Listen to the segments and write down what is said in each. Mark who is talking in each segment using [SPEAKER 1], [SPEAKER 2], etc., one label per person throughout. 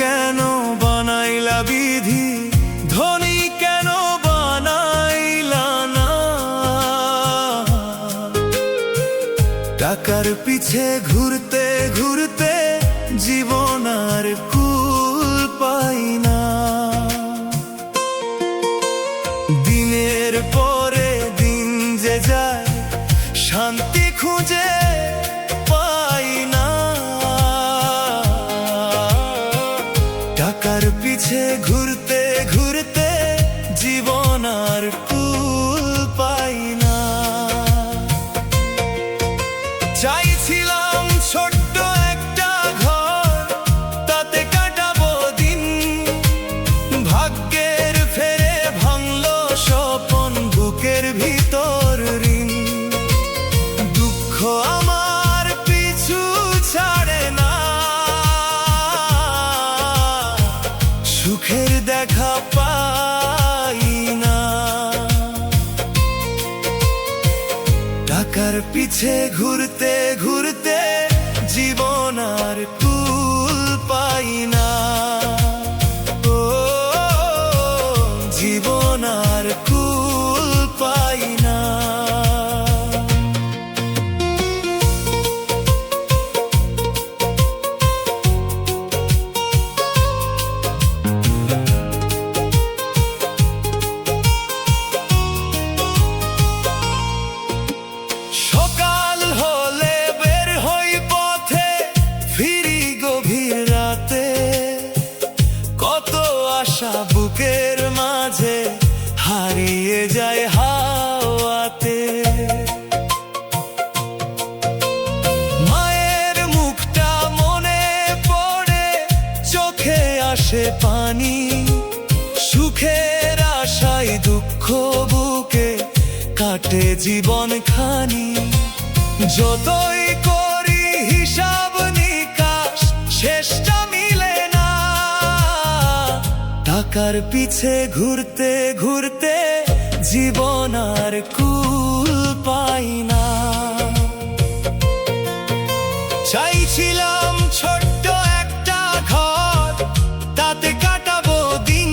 [SPEAKER 1] কেন বানাইলা বিধি, ধনী কেন বানাইলা না। টাকার পিছে ঘুরতে ঘুরতে জীবন আর কুল পাই না। দিনের পরে দিন যে যায় শান্তি খুঁজে পাই না। টাকার পিছে ঘুরতে ঘুরতে জীবন আর কুল পাই না। চাইছিলাম ছোট্ট একটা ঘর, তাতে কাটাবো দিন। ভাগ্যের ফেরে ভাঙলো স্বপন, বুকের ভিতর ঋণ। দুঃখ আমার পিছু ছাড়ে না, সুখের দেখা পাই না। টাকার পিছে ঘুরতে ঘুরতে জীবন আর কুল পাই না। ও জীবন আর কুল পাই না। সকাল হলে বের হই পথে, ফিরি গভীর রাতে। কত আশা বুকের মাঝে হারিয়ে যায় হাওয়াতে। মায়ের মুখটা মনে পড়ে, চোখে আসে পানি। সুখের আশায় দুঃখ বুকে কাটে জীবন খানি। যতই করি হিসাব নিকাশ, শেষটা মিলে না। টাকার পিছে ঘুরতে ঘুরতে জীবন আর কুল পাই না। চাইছিলাম ছোট্ট একটা ঘর, তাতে কাটাবো দিন।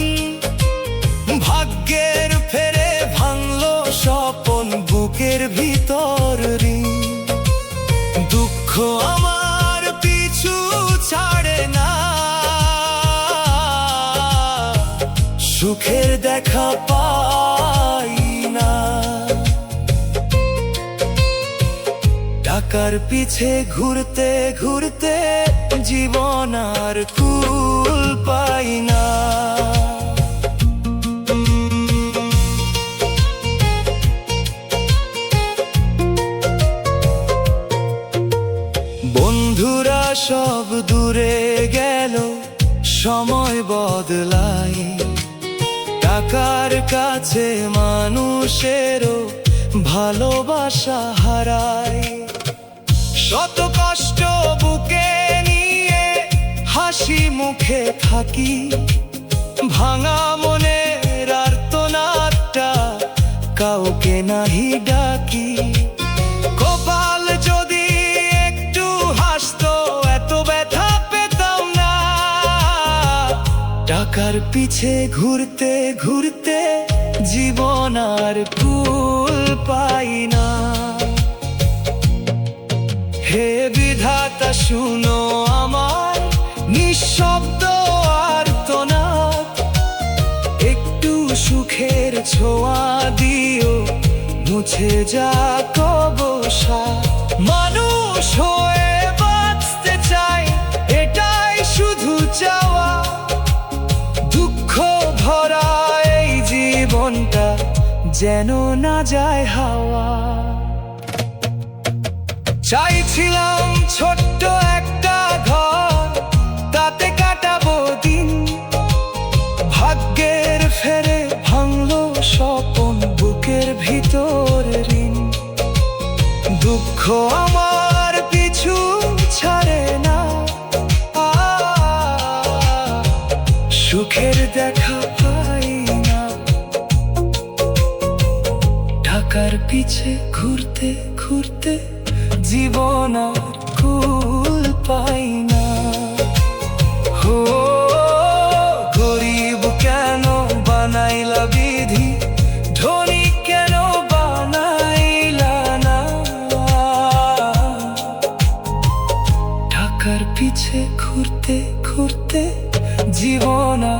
[SPEAKER 1] ভাগ্যের ফেরে ভাঙলো স্বপন, বুকের ভিতর ঋণ। দুঃখ আমার পিছু ছাড়ে না, সুখের দেখা পাই না। টাকার পিছে ঘুরতে ঘুরতে জীবন আর কুল পাই না। বন্ধুরা সব দূরে গেল, সময় বদলায়। টাকার কাছে মানুষেরও ভালোবাসা হারায়। শত কষ্ট বুকে নিয়ে হাসি মুখে থাকি। ভাঙা মনের আর্তনাদটা কাউকে নাহি ডাকি। কপাল যদি একটু হাসতো, এত ব্যথা পেতাম না। টাকার পিছে ঘুরতে ঘুরতে জীবন আর কুল পাই না। হে বিধাতা শুনো আমার নিঃশব্দ আর্তনাদ। একটু সুখের ছোঁয়া দিও, মুছে যাক অবসাদ। মানুষ হয়ে বাঁচতে চাই, এটাই শুধু চাওয়া। দুঃখ ভরা এই জীবনটা যেন না যায় হাওয়া। চাইছিলাম ছোট্ট একটা ঘর, তাতে কাটাবো দিন। ভাগ্যের ফেরে ভাঙলো স্বপন, বুকের ভিতর ঋণ। দুঃখ আমার পিছু ছাড়ে না, সুখের দেখা পাই না। টাকার পিছে ঘুরতে ঘুরতে জীবন আর কুল পাই না। হো
[SPEAKER 2] বুঝিব না